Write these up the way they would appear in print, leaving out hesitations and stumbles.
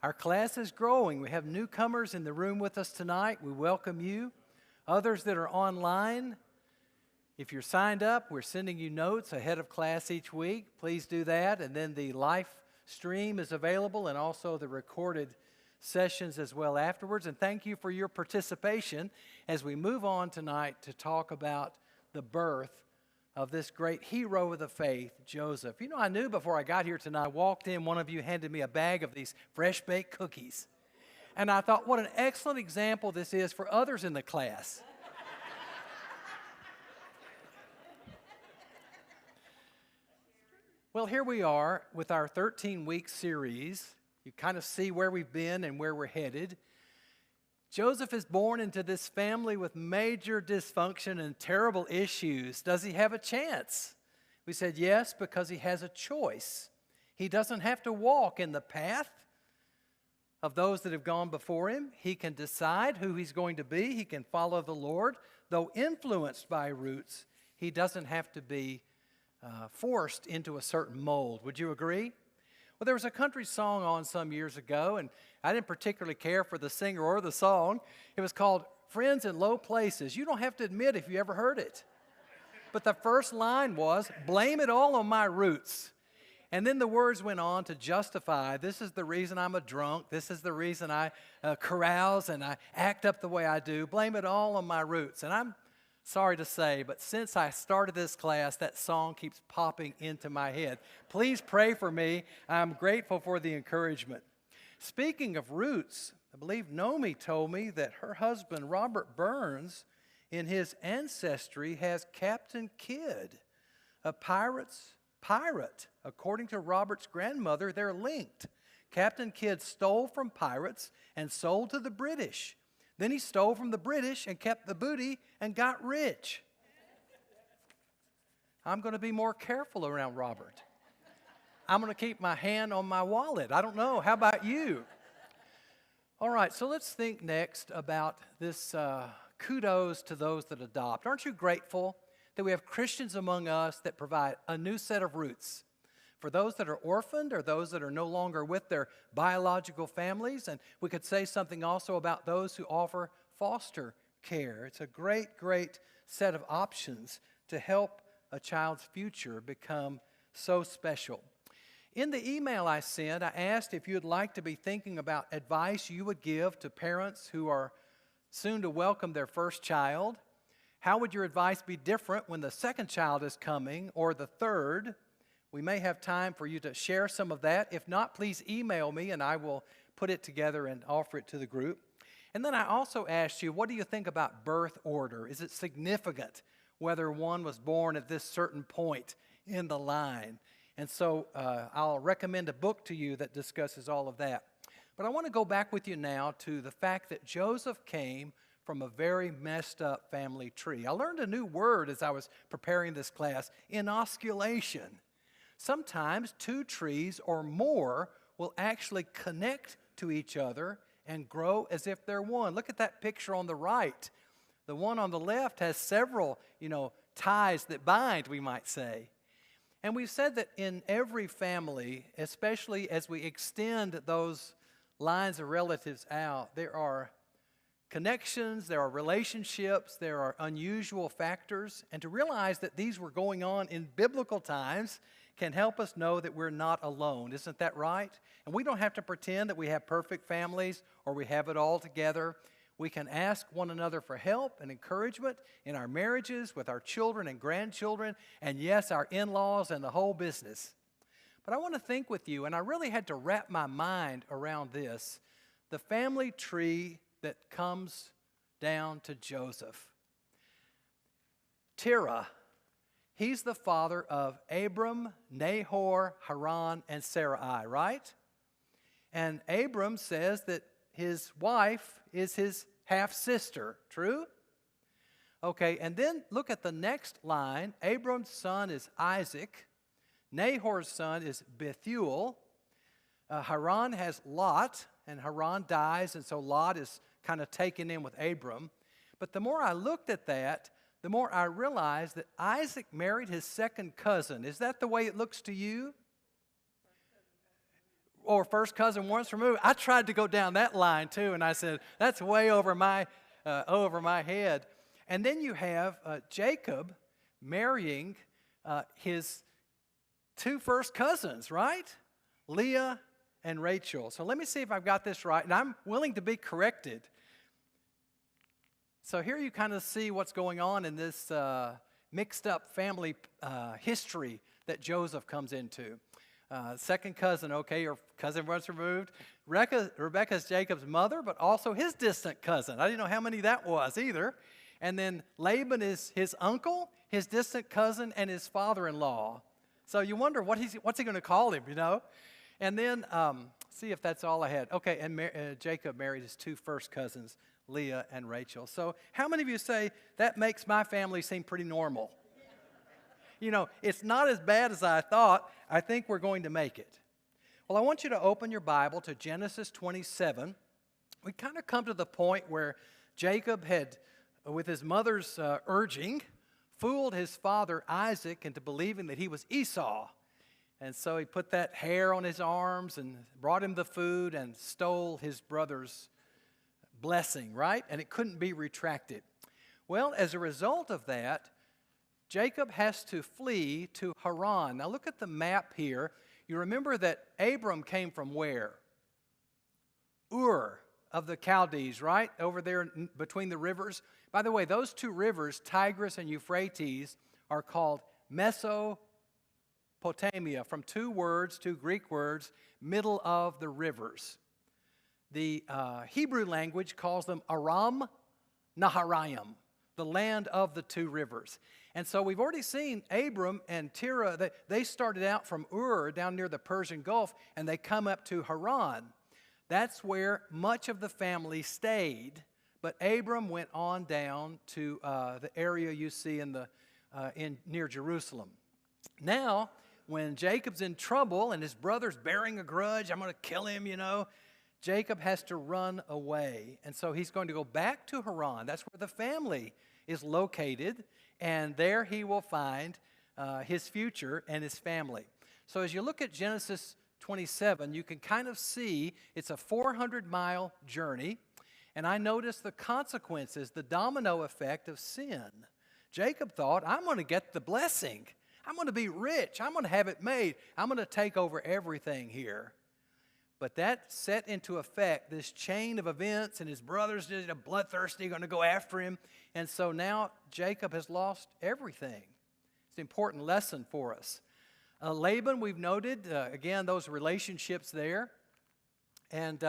Our class is growing. We have newcomers in the room with us tonight. We welcome you. Others that are online, if you're signed up, we're sending you notes ahead of class each week. Please do that. And then the live stream is available and also the recorded sessions as well afterwards. And thank you for your participation as we move on tonight to talk about the birth of this great hero of the faith, Joseph. You know, I knew before I got here tonight, I walked in, one of you handed me a bag of these fresh-baked cookies. And I thought, what an excellent example this is for others in the class. Well, here we are with our 13-week series. You kind of see where we've been and where we're headed. Joseph is born into this family with major dysfunction and terrible issues. Does he have a chance? We said yes, because he has a choice. He doesn't have to walk in the path of those that have gone before him. He can decide who he's going to be. He can follow the Lord. Though influenced by roots, he doesn't have to be forced into a certain mold. Would you agree? Well, there was a country song on some years ago, and I didn't particularly care for the singer or the song. It was called Friends in Low Places. You don't have to admit if you ever heard it. But the first line was, blame it all on my roots. And then the words went on to justify, this is the reason I'm a drunk, this is the reason I carouse and I act up the way I do. Blame it all on my roots. And I'm sorry to say, but since I started this class, that song keeps popping into my head. Please pray for me. I'm grateful for the encouragement. Speaking of roots, I believe Nomi told me that her husband, Robert Burns, in his ancestry has Captain Kidd, a pirate. According to Robert's grandmother, they're linked. Captain Kidd stole from pirates and sold to the British. Then he stole from the British and kept the booty and got rich. I'm going to be more careful around Robert. I'm going to keep my hand on my wallet. I don't know. How about you? All right, so let's think next about this kudos to those that adopt. Aren't you grateful that we have Christians among us that provide a new set of roots for those that are orphaned or those that are no longer with their biological families? And we could say something also about those who offer foster care. It's a great, great set of options to help a child's future become so special. In the email I sent, I asked if you'd like to be thinking about advice you would give to parents who are soon to welcome their first child. How would your advice be different when the second child is coming or the third? We may have time for you to share some of that. If not, please email me and I will put it together and offer it to the group. And then I also asked you, what do you think about birth order? Is it significant whether one was born at this certain point in the line? And so I'll recommend a book to you that discusses all of that. But I want to go back with you now to the fact that Joseph came from a very messed up family tree. I learned a new word as I was preparing this class, inosculation. Sometimes two trees or more will actually connect to each other and grow as if they're one. Look at that picture on the right. The one on the left has several, ties that bind, we might say. And we've said that in every family, especially as we extend those lines of relatives out, there are connections, there are relationships, there are unusual factors. And to realize that these were going on in biblical times can help us know that we're not alone. Isn't that right? And we don't have to pretend that we have perfect families or we have it all together. We can ask one another for help and encouragement in our marriages, with our children and grandchildren, and yes, our in-laws and the whole business. But I want to think with you, and I really had to wrap my mind around this, the family tree that comes down to Joseph. Terah, he's the father of Abram, Nahor, Haran, and Sarai, right? And Abram says that his wife is his half-sister, true? Okay, and then look at the next line. Abram's son is Isaac. Nahor's son is Bethuel. Haran has Lot, and Haran dies, and so Lot is kind of taken in with Abram. But the more I looked at that, the more I realized that Isaac married his second cousin. Is that the way it looks to you? or first cousin once removed. I tried to go down that line too, and I said, that's way over my head. And then you have Jacob marrying his two first cousins, right? Leah and Rachel. So let me see if I've got this right, and I'm willing to be corrected. So here you kind of see what's going on in this mixed up family history that Joseph comes into. Second cousin, okay, or cousin once removed. Rebekah's Jacob's mother, but also his distant cousin. I didn't know how many that was either. And then Laban is his uncle, his distant cousin, and his father-in-law. So you wonder what's he going to call him, you know? And then, see if that's all I had. Okay, and Jacob married his two first cousins, Leah and Rachel. So how many of you say, that makes my family seem pretty normal? You know, it's not as bad as I thought. I think we're going to make it. Well, I want you to open your Bible to Genesis 27. We kind of come to the point where Jacob had, with his mother's urging, fooled his father Isaac into believing that he was Esau. And so he put that hair on his arms and brought him the food and stole his brother's blessing, right? And it couldn't be retracted. Well, as a result of that, Jacob has to flee to Haran. Now look at the map here. You remember that Abram came from where? Ur of the Chaldees, right? Over there between the rivers. By the way, those two rivers, Tigris and Euphrates, are called Mesopotamia, from two Greek words, middle of the rivers. The Hebrew language calls them Aram Naharaim, the land of the two rivers. And so we've already seen Abram and Terah, they started out from Ur down near the Persian Gulf, and they come up to Haran. That's where much of the family stayed. But Abram went on down to the area you see near Jerusalem. Now, when Jacob's in trouble and his brother's bearing a grudge, I'm going to kill him, you know, Jacob has to run away. And so he's going to go back to Haran. That's where the family is located. And there he will find his future and his family. So as you look at Genesis 27, you can kind of see it's a 400-mile journey. And I notice the consequences, the domino effect of sin. Jacob thought, I'm going to get the blessing. I'm going to be rich. I'm going to have it made. I'm going to take over everything here. But that set into effect this chain of events, and his brothers just bloodthirsty, going to go after him. And so now Jacob has lost everything. It's an important lesson for us. Laban, we've noted, again, those relationships there. And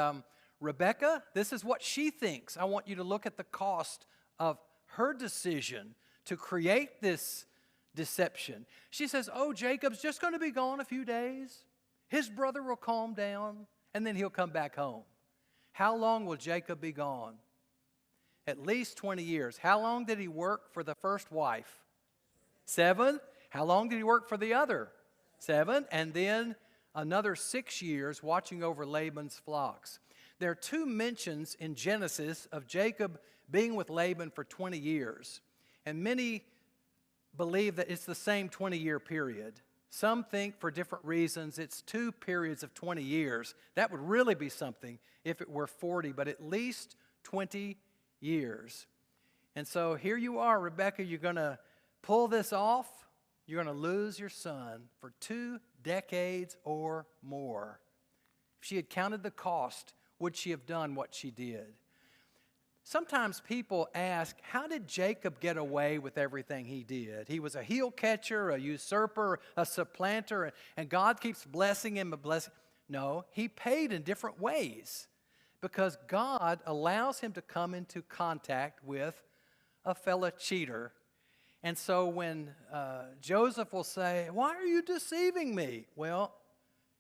Rebekah, this is what she thinks. I want you to look at the cost of her decision to create this deception. She says, oh, Jacob's just going to be gone a few days. His brother will calm down, and then he'll come back home. How long will Jacob be gone? At least 20 years. How long did he work for the first wife? 7. How long did he work for the other? 7. And then another 6 years watching over Laban's flocks. There are 2 mentions in Genesis of Jacob being with Laban for 20 years. And many believe that it's the same 20-year period. Some think for different reasons it's 2 periods of 20 years. That would really be something if it were 40, but at least 20 years. And so here you are, Rebekah, you're going to pull this off. You're going to lose your son for 2 decades or more. If she had counted the cost, would she have done what she did? Sometimes people ask, how did Jacob get away with everything he did? He was a heel catcher, a usurper, a supplanter, and God keeps blessing him. No, he paid in different ways because God allows him to come into contact with a fellow cheater. And so when Joseph will say, why are you deceiving me? Well,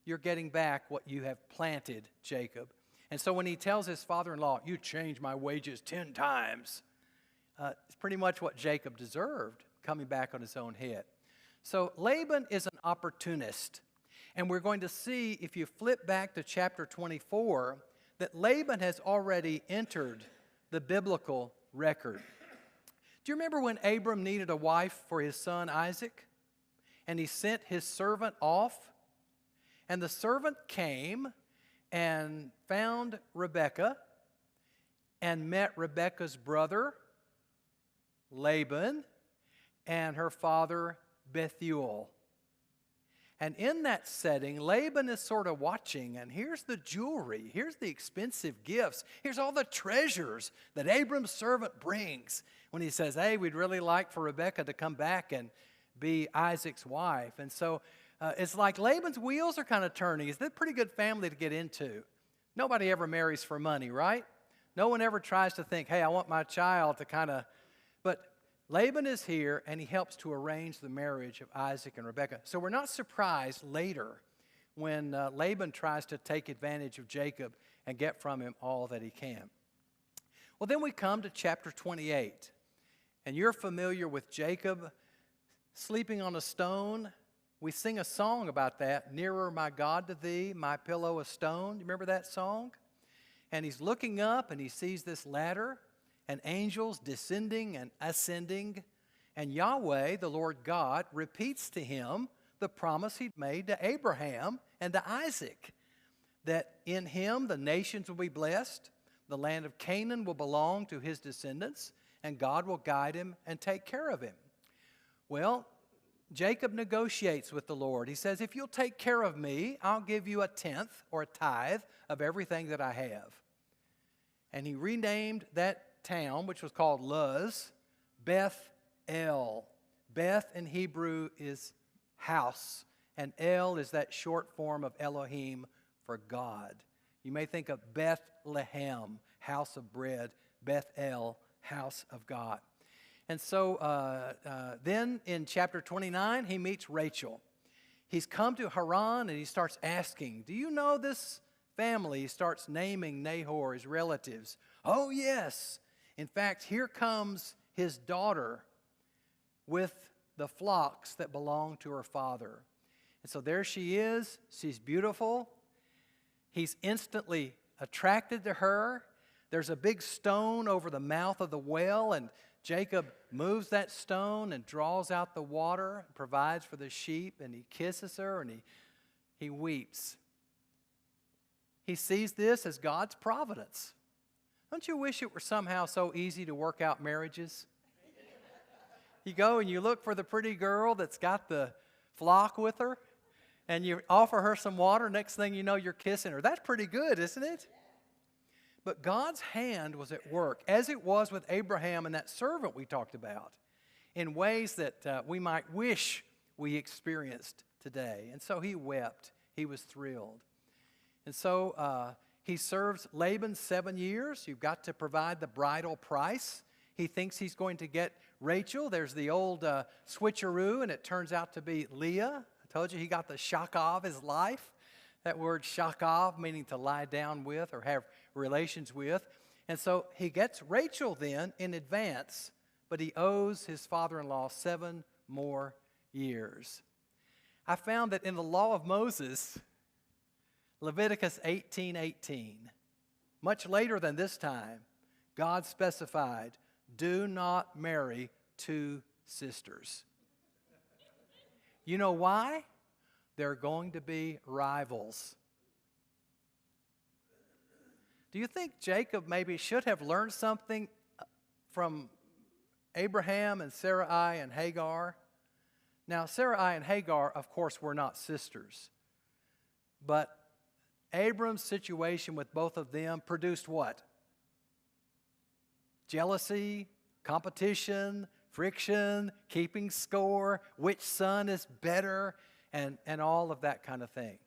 you're getting back what you have planted, Jacob. And so when he tells his father-in-law, you changed my wages 10 times, it's pretty much what Jacob deserved, coming back on his own head. So Laban is an opportunist. And we're going to see, if you flip back to chapter 24, that Laban has already entered the biblical record. Do you remember when Abram needed a wife for his son Isaac? And he sent his servant off? And the servant came, and found Rebekah and met Rebekah's brother, Laban, and her father, Bethuel. And in that setting, Laban is sort of watching, and here's the jewelry, here's the expensive gifts, here's all the treasures that Abram's servant brings when he says, hey, we'd really like for Rebekah to come back and be Isaac's wife. And so it's like Laban's wheels are kind of turning. It's a pretty good family to get into. Nobody ever marries for money, right? No one ever tries to think, hey, I want my child to kind of, but Laban is here, and he helps to arrange the marriage of Isaac and Rebekah. So we're not surprised later when Laban tries to take advantage of Jacob and get from him all that he can. Well, then we come to chapter 28, and you're familiar with Jacob sleeping on a stone. We sing a song about that, Nearer, my God, to thee, my pillow a stone. You remember that song? And he's looking up, and he sees this ladder, and angels descending and ascending. And Yahweh, the Lord God, repeats to him the promise he'd made to Abraham and to Isaac, that in him the nations will be blessed, the land of Canaan will belong to his descendants, and God will guide him and take care of him. Well, Jacob negotiates with the Lord. He says, if you'll take care of me, I'll give you a tenth or a tithe of everything that I have. And he renamed that town, which was called Luz, Beth-el. Beth in Hebrew is house, and El is that short form of Elohim for God. You may think of Bethlehem, house of bread, Beth-el, house of God. And so then in chapter 29, he meets Rachel. He's come to Haran, and he starts asking, do you know this family? He starts naming Nahor, his relatives. Oh, yes. In fact, here comes his daughter with the flocks that belong to her father. And so there she is. She's beautiful. He's instantly attracted to her. There's a big stone over the mouth of the well, and Jacob moves that stone and draws out the water, provides for the sheep, and he kisses her, and he weeps. He sees this as God's providence. Don't you wish it were somehow so easy to work out marriages? You go and you look for the pretty girl that's got the flock with her, and you offer her some water. Next thing you know, you're kissing her. That's pretty good, isn't it? But God's hand was at work, as it was with Abraham and that servant we talked about, in ways that we might wish we experienced today. And so he wept. He was thrilled. And so he serves Laban 7 years. You've got to provide the bridal price. He thinks he's going to get Rachel. There's the old switcheroo, and it turns out to be Leah. I told you he got the shakah of his life. That word shakah, meaning to lie down with or have relations with. And so he gets Rachel then in advance, but he owes his father-in-law 7 more years. I found that in the law of Moses, Leviticus 18:18, much later than this time, God specified, do not marry 2 sisters. You know why? They're going to be rivals. Do you think Jacob maybe should have learned something from Abraham and Sarai and Hagar? Now, Sarai and Hagar, of course, were not sisters. But Abram's situation with both of them produced what? Jealousy, competition, friction, keeping score, which son is better, and all of that kind of thing.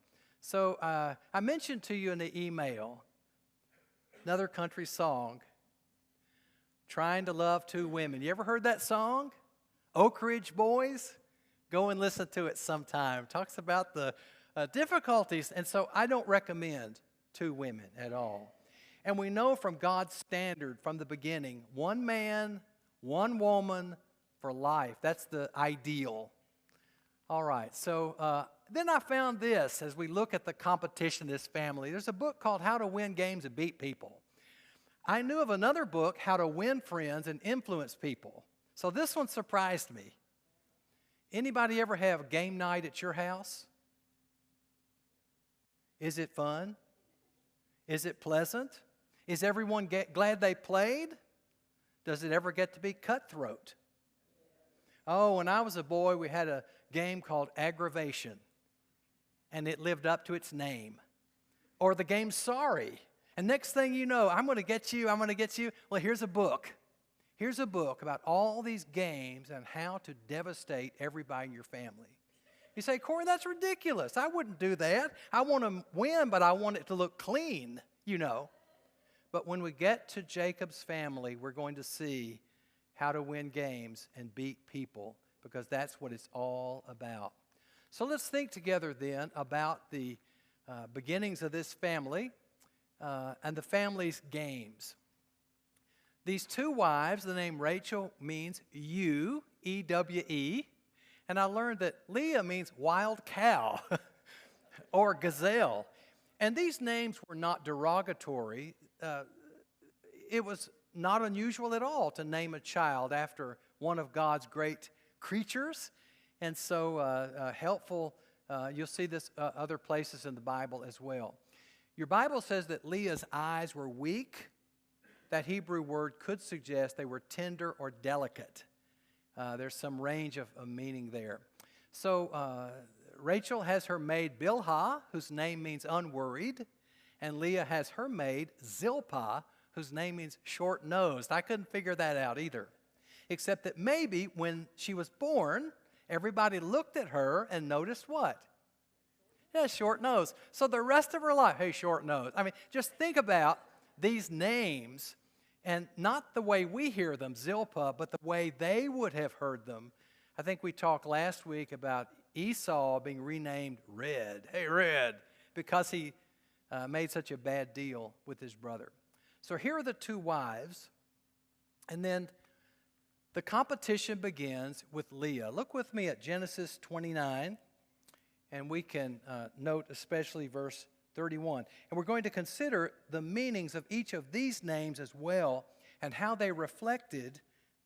So I mentioned to you in the email another country song, Trying to Love 2 Women. You ever heard that song? Oak Ridge Boys? Go and listen to it sometime. Talks about the difficulties, and so I don't recommend 2 women at all. And we know from God's standard from the beginning, 1 man, 1 woman for life. That's the ideal. All right, so then I found this as we look at the competition of this family. There's a book called How to Win Games and Beat People. I knew of another book, How to Win Friends and Influence People. So this one surprised me. Anybody ever have game night at your house? Is it fun? Is it pleasant? Is everyone glad they played? Does it ever get to be cutthroat? Oh, when I was a boy, we had a game called Aggravation, and it lived up to its name. Or the game Sorry. And next thing you know, I'm going to get you, I'm going to get you. Well, here's a book. Here's a book about all these games and how to devastate everybody in your family. You say, Corey, that's ridiculous. I wouldn't do that. I want to win, but I want it to look clean, you know. But when we get to Jacob's family, we're going to see how to win games and beat people, because that's what it's all about. So let's think together then about the beginnings of this family and the family's games. These two wives, the name Rachel means ewe, E-W-E, and I learned that Leah means wild cow or gazelle. And these names were not derogatory. It was not unusual at all to name a child after one of God's great creatures. And so helpful, you'll see this other places in the Bible as well. Your Bible says that Leah's eyes were weak. That Hebrew word could suggest they were tender or delicate. There's some range of meaning there. So Rachel has her maid Bilhah, whose name means unworried, and Leah has her maid Zilpah, whose name means short-nosed. I couldn't figure that out either, except that maybe when she was born, everybody looked at her and noticed what? Yeah, short nose. So the rest of her life, hey, short nose. I mean, just think about these names, and not the way we hear them, Zilpah, but the way they would have heard them. I think we talked last week about Esau being renamed Red. Hey, Red, because he made such a bad deal with his brother. So here are the two wives, and then the competition begins with Leah. Look with me at Genesis 29, and we can note especially verse 31. And we're going to consider the meanings of each of these names as well, and how they reflected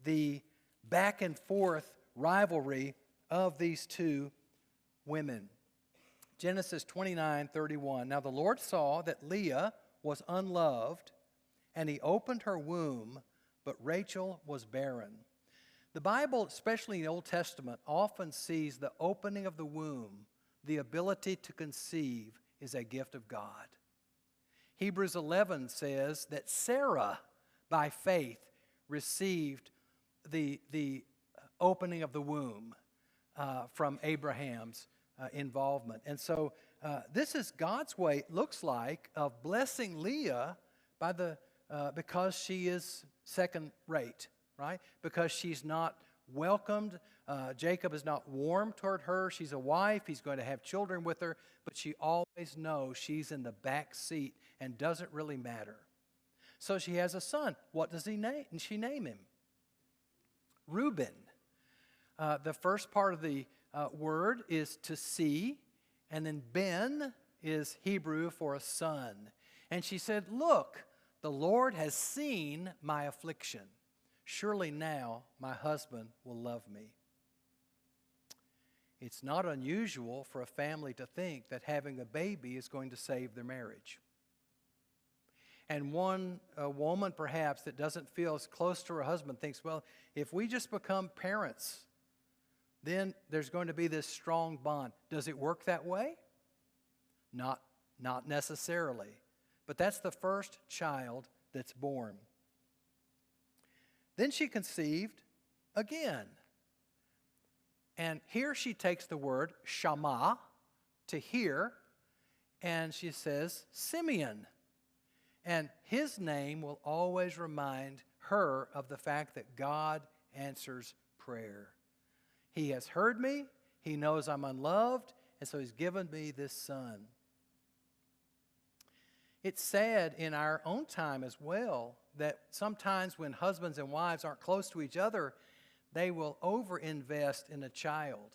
the back and forth rivalry of these two women. Genesis 29:31. Now the Lord saw that Leah was unloved, and he opened her womb, but Rachel was barren. The Bible, especially in the Old Testament, often sees the opening of the womb, the ability to conceive, is a gift of God. Hebrews 11 says that Sarah, by faith, received the opening of the womb from Abraham's involvement. And so this is God's way, it looks like, of blessing Leah by because she is second rate, right? Because she's not welcomed. Jacob is not warm toward her. She's a wife. He's going to have children with her, but she always knows she's in the back seat and doesn't really matter. So she has a son. What does she name him? Reuben. The first part of the word is to see, and then Ben is Hebrew for a son. And she said, look, the Lord has seen my affliction. Surely now my husband will love me. It's not unusual for a family to think that having a baby is going to save their marriage. And a woman perhaps that doesn't feel as close to her husband thinks, well, if we just become parents, then there's going to be this strong bond. Does it work that way? Not necessarily. But that's the first child that's born. Then she conceived again. And here she takes the word shama, to hear, and she says Simeon. And his name will always remind her of the fact that God answers prayer. He has heard me, he knows I'm unloved, and so he's given me this son. It's sad in our own time as well that sometimes when husbands and wives aren't close to each other, they will overinvest in a child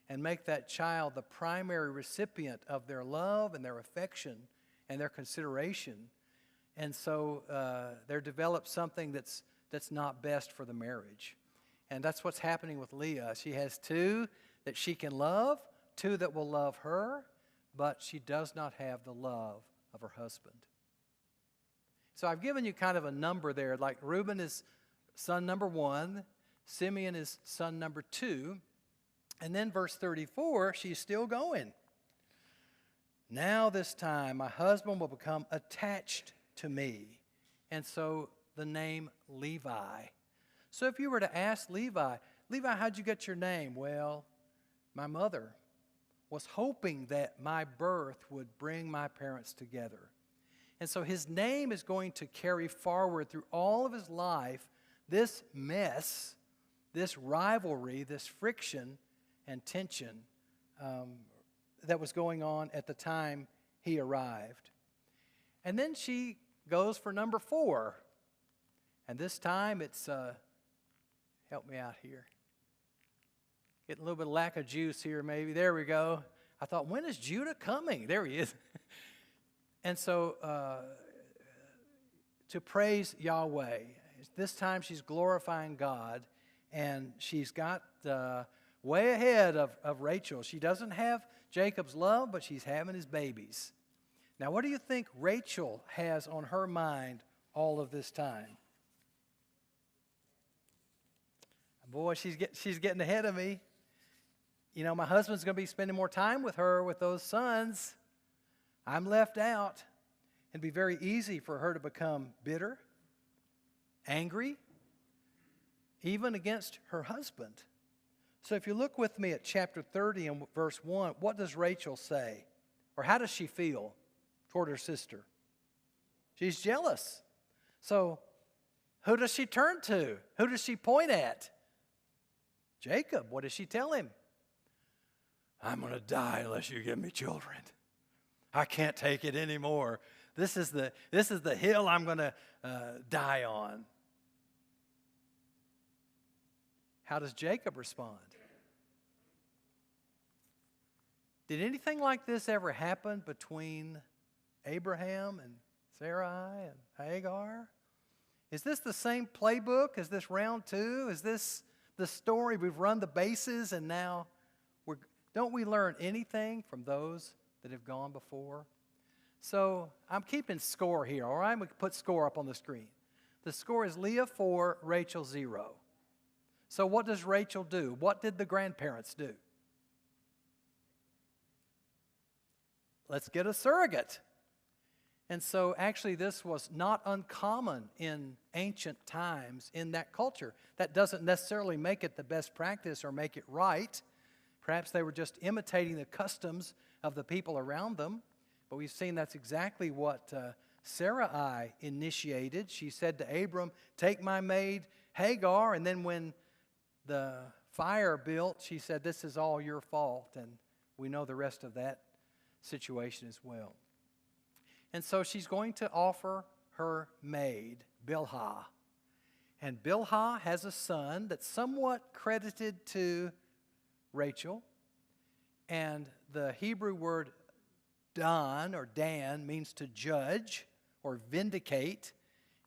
and make that child the primary recipient of their love and their affection and their consideration. And so there develops something that's not best for the marriage. And that's what's happening with Leah. She has two that she can love, two that will love her, but she does not have the love of her husband. So I've given you kind of a number there, like Reuben is son number 1, Simeon is son number 2, and then verse 34, she's still going. Now this time my husband will become attached to me. And so the name Levi. So if you were to ask Levi, how'd you get your name? Well, my mother was hoping that my birth would bring my parents together. And so his name is going to carry forward through all of his life this mess, this rivalry, this friction and tension that was going on at the time he arrived. And then she goes for number 4. And this time it's, help me out here. Getting a little bit of lack of juice here maybe. There we go. I thought, when is Judah coming? There he is. And so to praise Yahweh. This time she's glorifying God, and she's got way ahead of Rachel. She doesn't have Jacob's love, but she's having his babies. Now, what do you think Rachel has on her mind all of this time? Boy, she's getting ahead of me. You know, my husband's going to be spending more time with her, with those sons. I'm left out. It'd be very easy for her to become bitter, angry, even against her husband. So if you look with me at chapter 30 and verse 1, what does Rachel say? Or how does she feel toward her sister? She's jealous. So who does she turn to? Who does she point at? Jacob. What does she tell him? I'm going to die unless you give me children. I can't take it anymore. This is the hill I'm going to die on. How does Jacob respond? Did anything like this ever happen between Abraham and Sarai and Hagar? Is this the same playbook? Is this round 2? Is this the story? We've run the bases and now don't we learn anything from those that have gone before? So I'm keeping score here, all right? We can put score up on the screen. The score is Leah 4, Rachel 0. So what does Rachel do? What did the grandparents do? Let's get a surrogate. And so actually this was not uncommon in ancient times in that culture. That doesn't necessarily make it the best practice or make it right. Perhaps they were just imitating the customs of the people around them. But we've seen that's exactly what Sarai initiated. She said to Abram, take my maid Hagar. And then when the fire built, she said, this is all your fault. And we know the rest of that situation as well. And so she's going to offer her maid, Bilhah. And Bilhah has a son that's somewhat credited to Rachel. And the Hebrew word Dan or Dan means to judge or vindicate.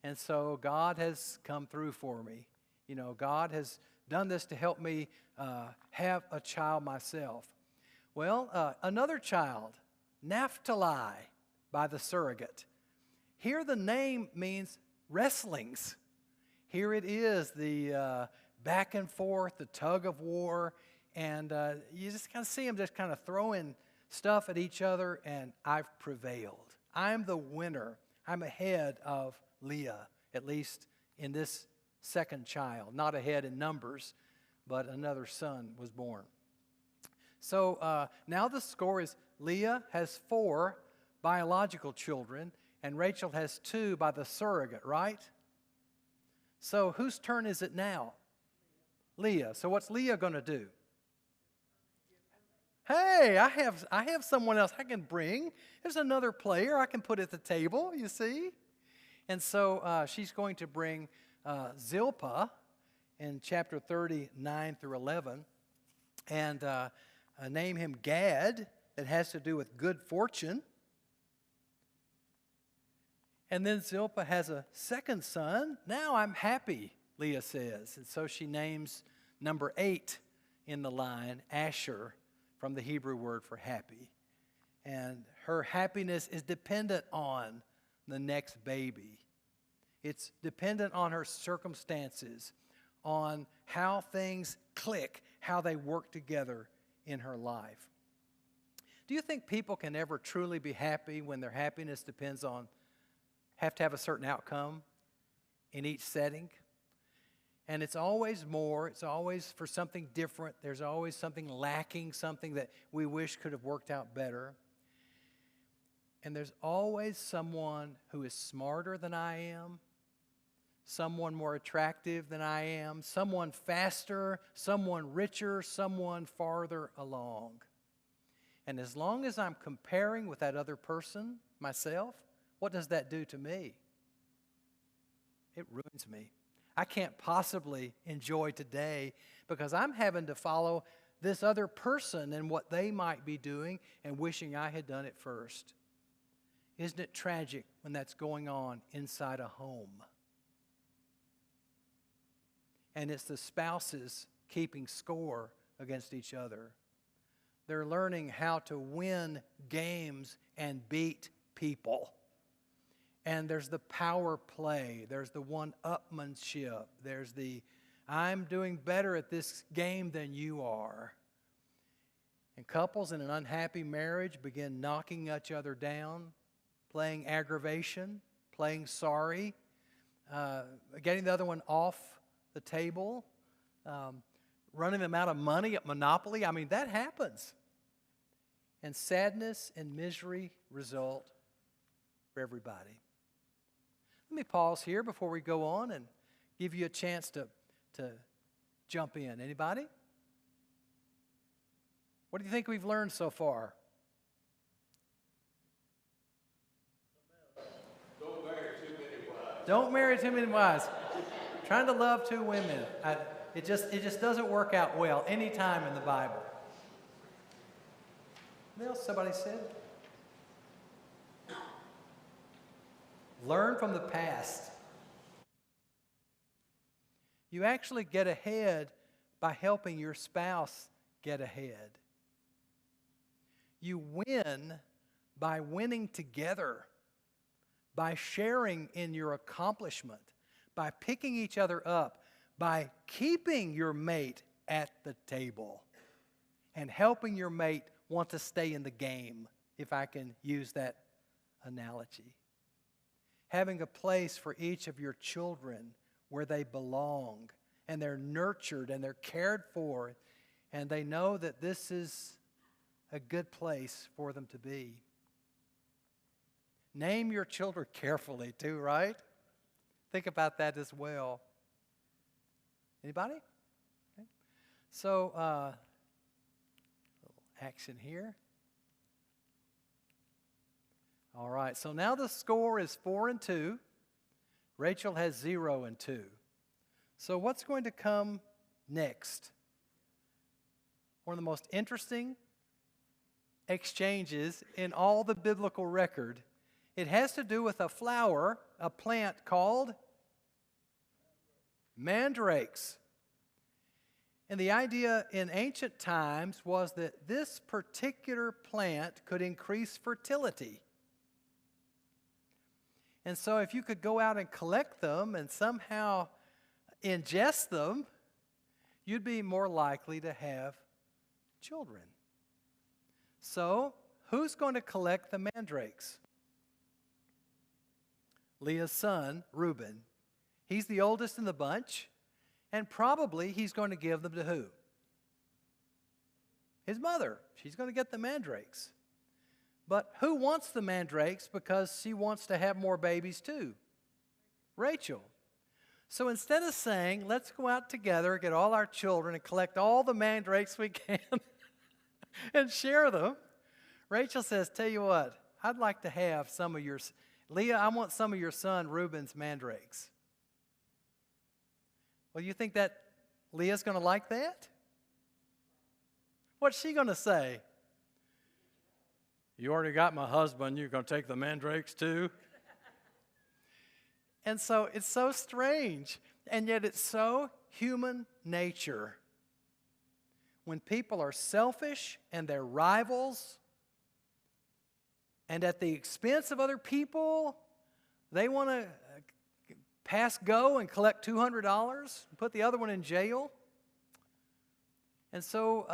And so God has come through for me. You know, God has done this to help me have a child myself. Well, another child, Naphtali, by the surrogate. Here the name means wrestlings. Here it is, the back and forth, the tug of war, and you just kind of see them just kind of throwing stuff at each other, and I've prevailed. I'm the winner. I'm ahead of Leah, at least in this second child. Not ahead in numbers, but another son was born. So now the score is Leah has 4 biological children, and Rachel has 2 by the surrogate, right? So whose turn is it now? Leah. So what's Leah going to do? Hey, I have someone else I can bring. There's another player I can put at the table, you see? And so she's going to bring Zilpah in chapter 39 through 11 and name him Gad. That has to do with good fortune. And then Zilpah has a second son. Now I'm happy, Leah says. And so she names number 8 in the line, Asher, from the Hebrew word for happy. And her happiness is dependent on the next baby. It's dependent on her circumstances, on how things click, how they work together in her life. Do you think people can ever truly be happy when their happiness have to have a certain outcome in each setting? And it's always more, it's always for something different. There's always something lacking, something that we wish could have worked out better. And there's always someone who is smarter than I am, someone more attractive than I am, someone faster, someone richer, someone farther along. And as long as I'm comparing with that other person, myself, what does that do to me? It ruins me. I can't possibly enjoy today because I'm having to follow this other person and what they might be doing and wishing I had done it first. Isn't it tragic when that's going on inside a home? And it's the spouses keeping score against each other. They're learning how to win games and beat people. And there's the power play. There's the one-upmanship. There's the, I'm doing better at this game than you are. And couples in an unhappy marriage begin knocking each other down, playing aggravation, playing sorry, getting the other one off the table, running them out of money at Monopoly. I mean, that happens. And sadness and misery result for everybody. Let me pause here before we go on and give you a chance to jump in. Anybody? What do you think we've learned so far? Don't marry too many wives. Don't marry too many wives. Trying to love two women. It just doesn't work out well any time in the Bible. What else somebody said? Learn from the past. You actually get ahead by helping your spouse get ahead. You win by winning together, by sharing in your accomplishment, by picking each other up, by keeping your mate at the table, and helping your mate want to stay in the game, if I can use that analogy. Having a place for each of your children where they belong, and they're nurtured and they're cared for, and they know that this is a good place for them to be. Name your children carefully too, right? Think about that as well. Anybody? Okay. So, little action here. All right, so now the score is 4-2. Rachel has 0-2. So what's going to come next? One of the most interesting exchanges in all the biblical record. It has to do with a flower, a plant called mandrakes. And the idea in ancient times was that this particular plant could increase fertility. And so if you could go out and collect them and somehow ingest them, you'd be more likely to have children. So, who's going to collect the mandrakes? Leah's son, Reuben. He's the oldest in the bunch, and probably he's going to give them to who? His mother. She's going to get the mandrakes. But who wants the mandrakes because she wants to have more babies too? Rachel. So instead of saying, let's go out together, get all our children, and collect all the mandrakes we can and share them, Rachel says, tell you what, I'd like to have some of your, Leah, I want some of your son Reuben's mandrakes. Well, you think that Leah's going to like that? What's she going to say? You already got my husband, you're going to take the mandrakes too? And so it's so strange, and yet it's so human nature. When people are selfish and they're rivals, and at the expense of other people, they want to pass go and collect $200, put the other one in jail. And so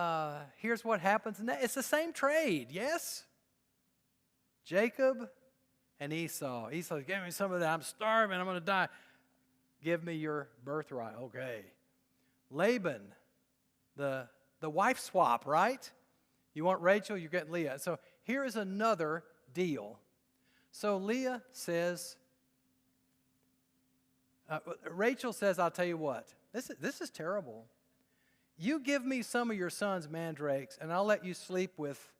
here's what happens. It's the same trade, yes? Jacob and Esau. Esau, give me some of that. I'm starving. I'm going to die. Give me your birthright. Okay. Laban, the wife swap, right? You want Rachel, you're getting Leah. So here is another deal. So Leah says, Rachel says, I'll tell you what. This is terrible. You give me some of your son's mandrakes, and I'll let you sleep with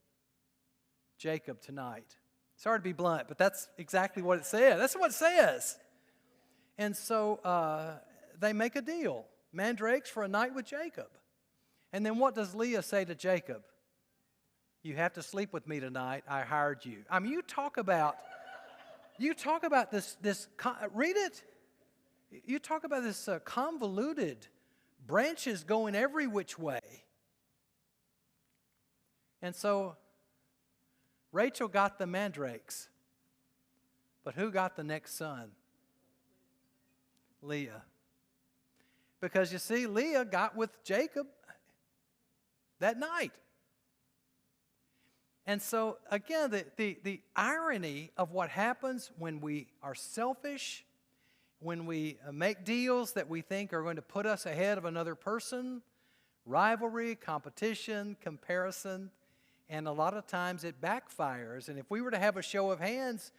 Jacob tonight. Sorry to be blunt, but that's exactly what it says. That's what it says. And so they make a deal. Mandrakes for a night with Jacob. And then what does Leah say to Jacob? You have to sleep with me tonight. I hired you. I mean, you talk about this, read it. You talk about this convoluted branches going every which way. And so Rachel got the mandrakes. But who got the next son? Leah. Because you see, Leah got with Jacob that night. And so, again, the irony of what happens when we are selfish, when we make deals that we think are going to put us ahead of another person, rivalry, competition, comparison, and a lot of times it backfires. And if we were to have a show of hands,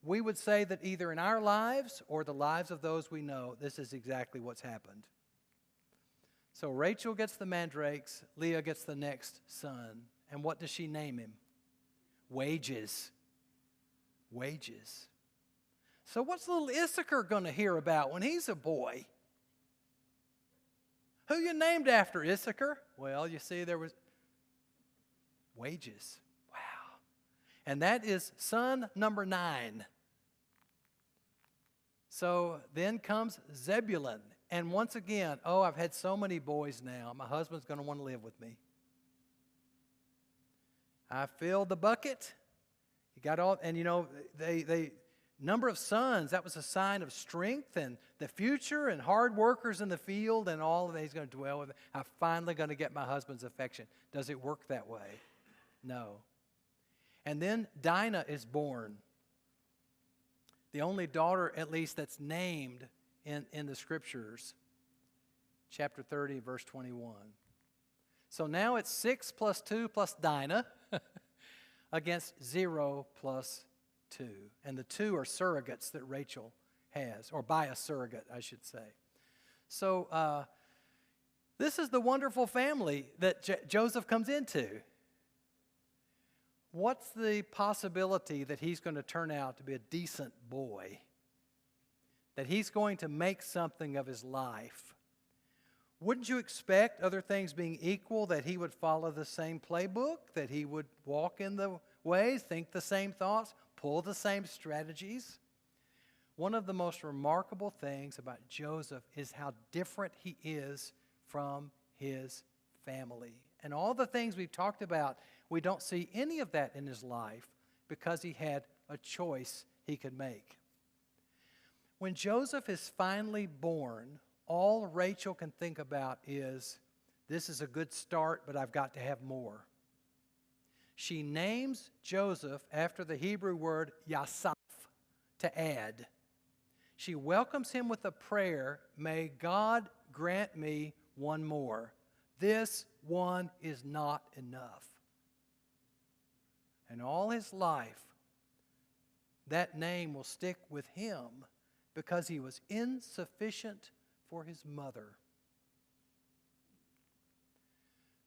we would say that either in our lives or the lives of those we know, this is exactly what's happened. So Rachel gets the mandrakes, Leah gets the next son. And what does she name him? Wages. Wages. So what's little Issachar going to hear about when he's a boy? Who you named after, Issachar? Well, you see, there was wages. Wow. And that is son number 9. So then comes Zebulun. And once again, I've had so many boys now. My husband's going to want to live with me. I filled the bucket. He got all, and they number of sons, that was a sign of strength and the future and hard workers in the field and all that he's going to dwell with. I'm finally going to get my husband's affection. Does it work that way? No. And then Dinah is born. The only daughter, at least, that's named in the scriptures. Chapter 30, verse 21. So now it's 6 plus 2 plus Dinah against 0 plus 2. And the 2 are surrogates that Rachel has, or by a surrogate, I should say. So this is the wonderful family that Joseph comes into. What's the possibility that he's going to turn out to be a decent boy? That he's going to make something of his life? Wouldn't you expect, other things being equal, that he would follow the same playbook, that he would walk in the ways, think the same thoughts, pull the same strategies? One of the most remarkable things about Joseph is how different he is from his family. And all the things we've talked about, we don't see any of that in his life because he had a choice he could make. When Joseph is finally born, all Rachel can think about is, this is a good start, but I've got to have more. She names Joseph after the Hebrew word yasaf, to add. She welcomes him with a prayer, may God grant me one more. This one is not enough. And all his life, that name will stick with him because he was insufficient for his mother.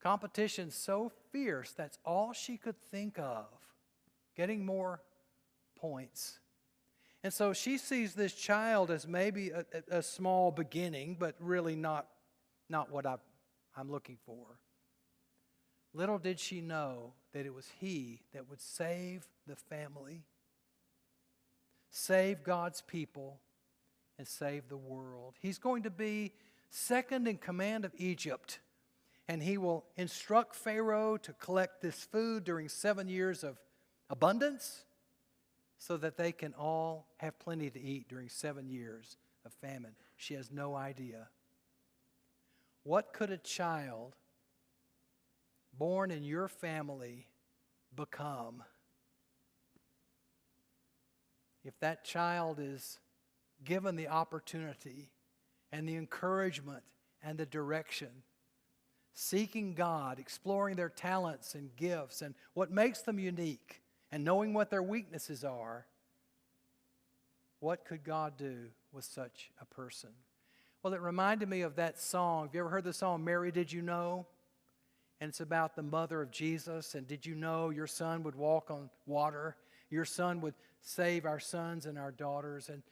Competition so fierce, that's all she could think of, getting more points. And so she sees this child as maybe a small beginning, but really not what I'm looking for. Little did she know that it was he that would save the family, save God's people, and save the world. He's going to be second in command of Egypt, and he will instruct Pharaoh to collect this food during 7 years of abundance so that they can all have plenty to eat during 7 years of famine. She has no idea. What could a child born in your family become if that child is given the opportunity and the encouragement and the direction, seeking God, exploring their talents and gifts and what makes them unique, and knowing what their weaknesses are? What could God do with such a person? Well, it reminded me of that song. Have you ever heard the song, Mary, Did You Know? And it's about the mother of Jesus. And did you know your son would walk on water? Your son would save our sons and our daughters. And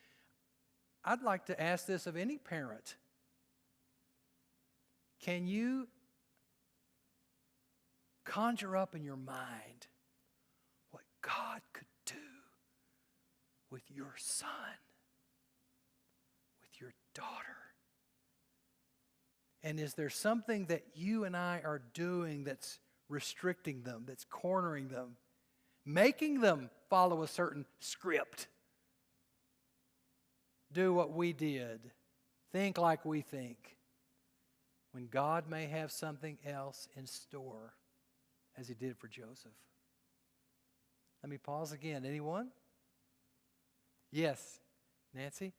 I'd like to ask this of any parent. Can you conjure up in your mind what God could do with your son, with your daughter? And is there something that you and I are doing that's restricting them, that's cornering them, making them follow a certain script? Do what we did, think like we think, when God may have something else in store, as He did for Joseph. Let me pause again. Anyone? Yes, Nancy?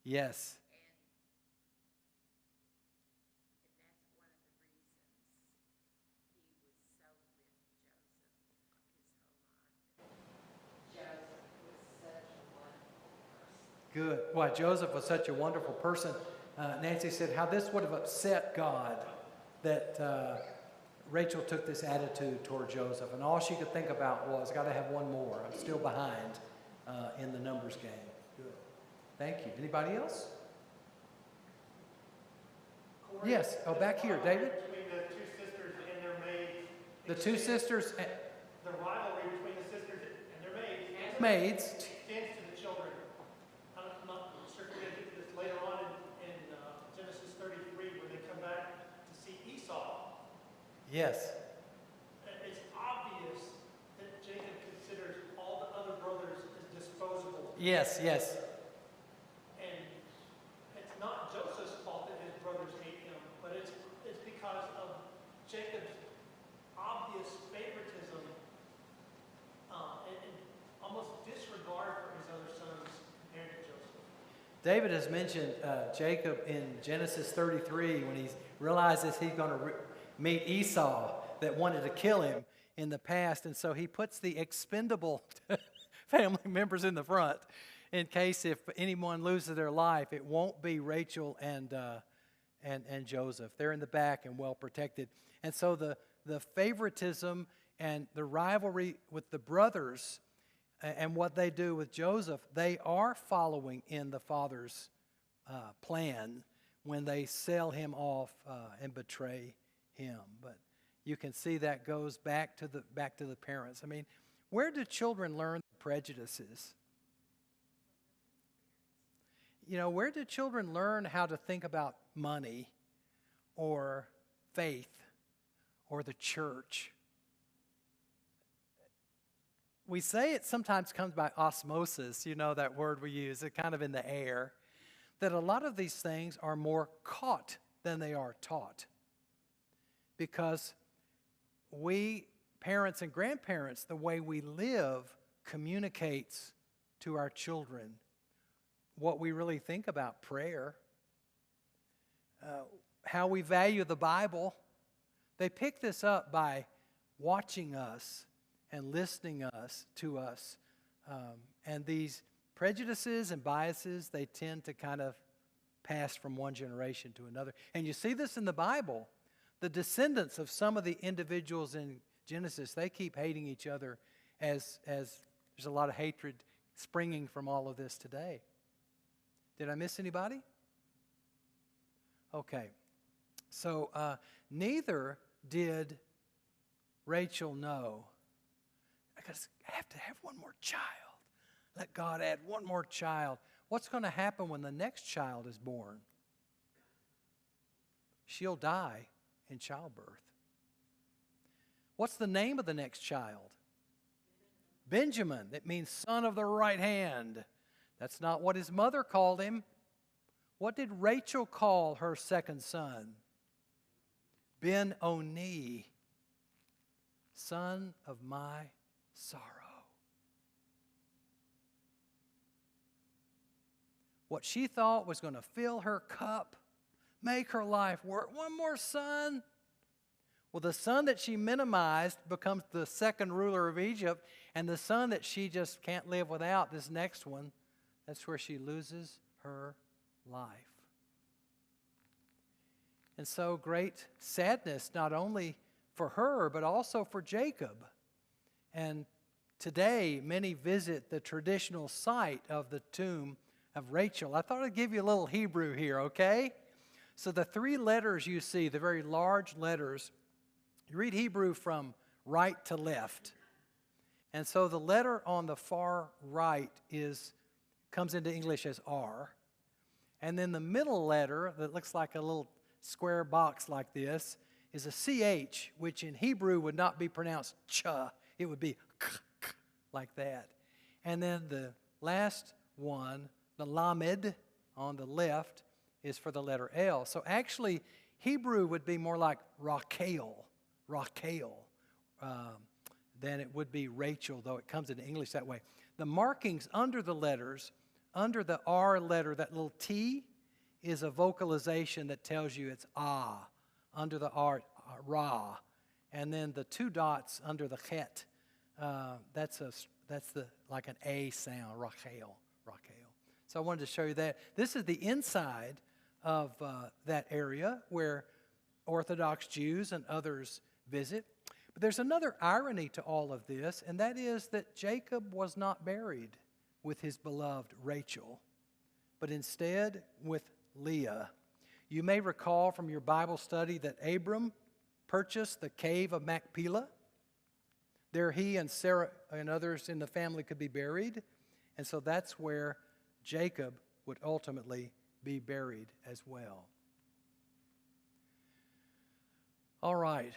Yes. Good. Why, Joseph was such a wonderful person. Nancy said how this would have upset God that Rachel took this attitude toward Joseph. And all she could think about was, got to have one more. I'm still behind in the numbers game. Good. Thank you. Anybody else? Corey, yes. Oh, back here. David? Between the two sisters and their maids. The two sisters. The rivalry between the sisters and their maids. Maids. Extends to the children. I'm not sure if we're going to get to this later on in Genesis 33 when they come back to see Esau. Yes. It's obvious that Jacob considers all the other brothers as disposable. Yes, yes. And it's not Joseph's fault that his brothers hate him, but it's because of Jacob's obvious favoritism and almost disregard for his other sons compared to Joseph. David has mentioned Jacob in Genesis 33 when he realizes he's going to meet Esau that wanted to kill him in the past. And so he puts the expendable family members in the front in case if anyone loses their life, it won't be Rachel and Joseph. They're in the back and well protected. And so the favoritism and the rivalry with the brothers and what they do with Joseph, they are following in the father's plan when they sell him off and betray him. But you can see that goes back to the parents. I mean, where do children learn prejudices? You know, where do children learn how to think about money or faith or the church? We say it sometimes comes by osmosis, you know, that word we use, it's kind of in the air, that a lot of these things are more caught than they are taught. Because we, parents and grandparents, the way we live communicates to our children what we really think about prayer, how we value the Bible. They pick this up by watching us and listening to us. And these prejudices and biases, they tend to kind of pass from one generation to another. And you see this in the Bible. The descendants of some of the individuals in Genesis, they keep hating each other as there's a lot of hatred springing from all of this today. Did I miss anybody? Okay. So neither did Rachel know, I have to have one more child. Let God add one more child. What's going to happen when the next child is born? She'll die in childbirth. What's the name of the next child? Benjamin, that means son of the right hand. That's not what his mother called him. What did Rachel call her second son? Ben-Oni, son of my sorrow. What she thought was going to fill her cup, make her life work. One more son. Well, the son that she minimized becomes the second ruler of Egypt, and the son that she just can't live without, this next one, that's where she loses her life. And so great sadness, not only for her, but also for Jacob. And today, many visit the traditional site of the tomb of Rachel. I thought I'd give you a little Hebrew here, okay? So the three letters you see, the very large letters, you read Hebrew from right to left. And so the letter on the far right comes into English as R. And then the middle letter that looks like a little square box like this is a CH, which in Hebrew would not be pronounced ch. It would be k like that. And then the last one, the lamed on the left, is for the letter L. So actually, Hebrew would be more like Rachel, than it would be Rachel, though it comes into English that way. The markings under the letters, under the R letter, that little T, is a vocalization that tells you it's ah. Under the R, ra. And then the two dots under the chet, that's like an A sound, Rachel. So I wanted to show you that. This is the inside of that area where Orthodox Jews and others visit. But there's another irony to all of this, and that is that Jacob was not buried with his beloved Rachel, but instead with Leah. You may recall from your Bible study that Abram purchased the cave of Machpelah. There he and Sarah and others in the family could be buried, and so that's where Jacob would ultimately be buried as well. All right,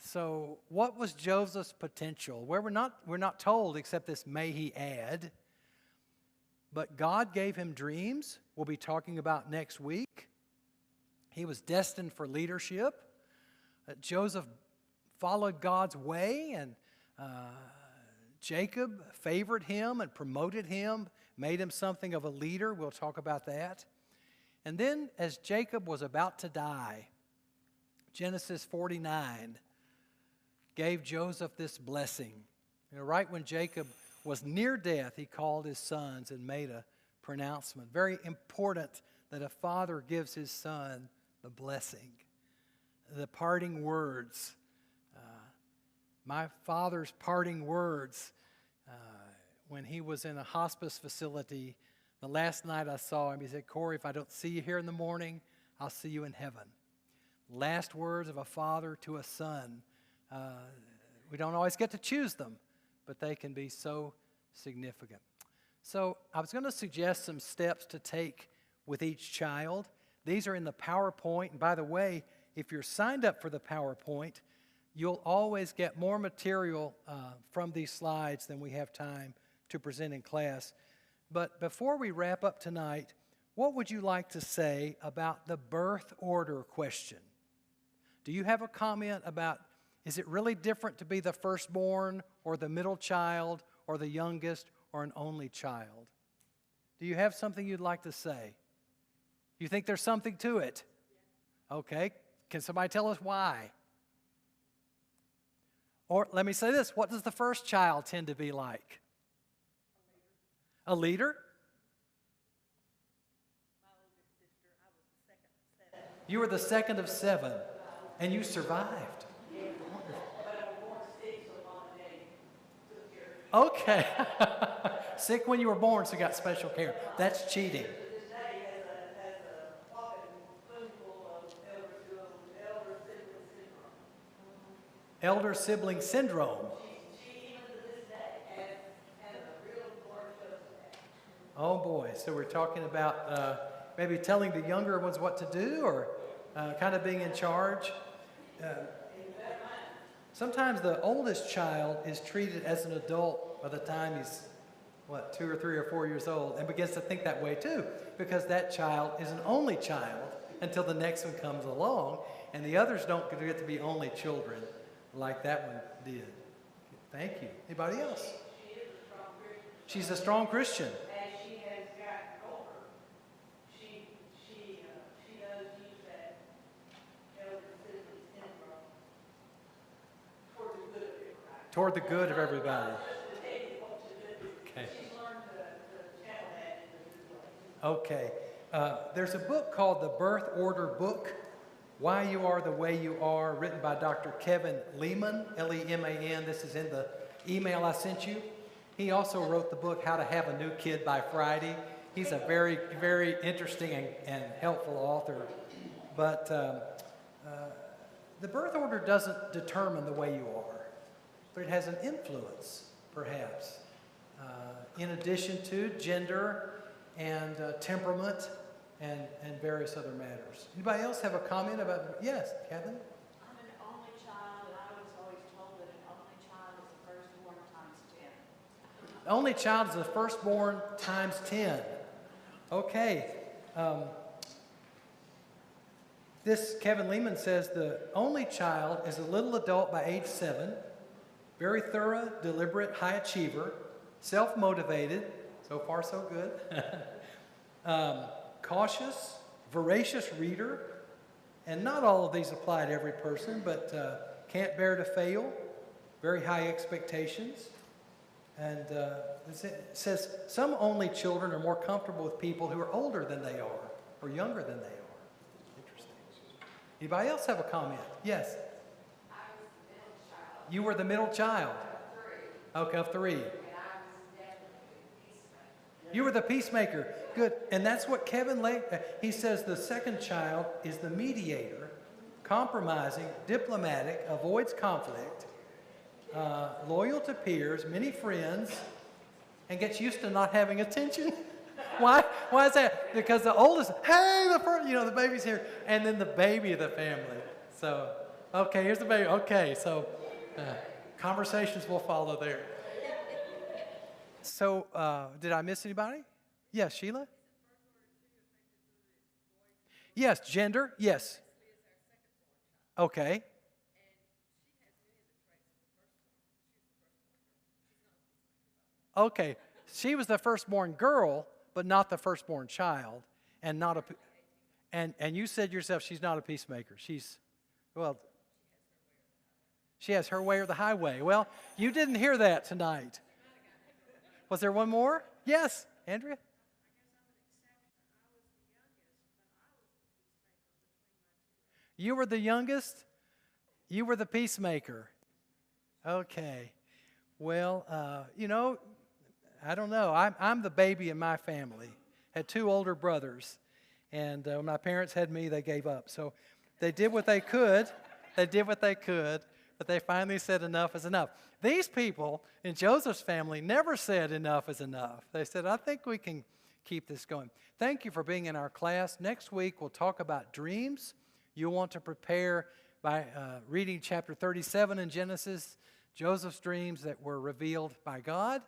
so what was Joseph's potential? Well, we're not told except this may he add. But God gave him dreams, we'll be talking about next week. He was destined for leadership. Joseph followed God's way, and Jacob favored him and promoted him, made him something of a leader. We'll talk about that. And then as Jacob was about to die, Genesis 49 gave Joseph this blessing. Right when Jacob was near death, he called his sons and made a pronouncement. Very important that a father gives his son the blessing, the parting words. My father's parting words when he was in a hospice facility, the last night I saw him, he said, "Corey, if I don't see you here in the morning, I'll see you in heaven." Last words of a father to a son. We don't always get to choose them, but they can be so significant. So I was going to suggest some steps to take with each child. These are in the PowerPoint. And by the way, if you're signed up for the PowerPoint, you'll always get more material from these slides than we have time to present in class. But before we wrap up tonight, what would you like to say about the birth order question? Do you have a comment about, is it really different to be the firstborn or the middle child or the youngest or an only child? Do you have something you'd like to say? You think there's something to it? Okay. Can somebody tell us why? Or let me say this, what does the first child tend to be like? A leader? My oldest sister, I was the second of 7. You were the second of 7, and you survived. Okay. Sick when you were born, so you got special care. That's cheating. Elder sibling syndrome. Oh boy, so we're talking about maybe telling the younger ones what to do, or kind of being in charge. Sometimes the oldest child is treated as an adult by the time he's, 2 or 3 or 4 years old, and begins to think that way too, because that child is an only child until the next one comes along, and the others don't get to be only children like that one did. Thank you. Anybody else? She's a strong Christian. As she has gotten older, she does use that elder citizen syndrome for the good of everybody. Toward the good of everybody. Okay. She's learned to channel that in a good way. Okay. There's a book called The Birth Order Book, Why You Are the Way You Are, written by Dr. Kevin Leman, L-E-M-A-N. This is in the email I sent you. He also wrote the book, How to Have a New Kid by Friday. He's a very, very interesting and helpful author. But the birth order doesn't determine the way you are, but it has an influence, perhaps, in addition to gender and temperament and various other matters. Anybody else have a comment about? Yes, Kevin? I'm an only child, and I was always told that an only child is the firstborn times 10. The only child is the firstborn times 10. Okay. This Kevin Lehman says the only child is a little adult by age 7, very thorough, deliberate, high achiever, self-motivated, so far so good, cautious, voracious reader, and not all of these apply to every person, but can't bear to fail, very high expectations. And it says some only children are more comfortable with people who are older than they are or younger than they are. Interesting. Anybody else have a comment? Yes? I was the middle child You were the middle child. of 3, Okay, of 3. and I was definitely a peacemaker. You were the peacemaker. Good. And that's what he says the second child is the mediator, compromising, diplomatic, avoids conflict, loyal to peers, many friends, and gets used to not having attention. Why is that? Because the oldest, hey, the baby's here, and then the baby of the family. So, okay, here's the baby. Okay, so conversations will follow there. So, did I miss anybody? Yes, Sheila? Yes, gender, yes. Okay. Okay, she was the firstborn girl, but not the firstborn child, and not a, and you said yourself she's not a peacemaker. She has her way or the highway. Well, you didn't hear that tonight. Was there one more? Yes, Andrea? You were the youngest? You were the peacemaker. Okay. Well, I don't know. I'm the baby in my family. Had 2 older brothers. And when my parents had me, they gave up. So they did what they could. But they finally said enough is enough. These people in Joseph's family never said enough is enough. They said, I think we can keep this going. Thank you for being in our class. Next week, we'll talk about dreams. You'll want to prepare by reading chapter 37 in Genesis, Joseph's dreams that were revealed by God.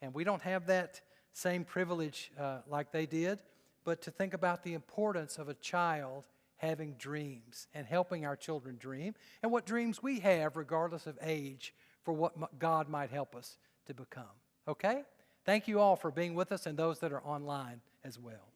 And we don't have that same privilege like they did, but to think about the importance of a child having dreams and helping our children dream, and what dreams we have regardless of age for what God might help us to become. Okay? Thank you all for being with us and those that are online as well.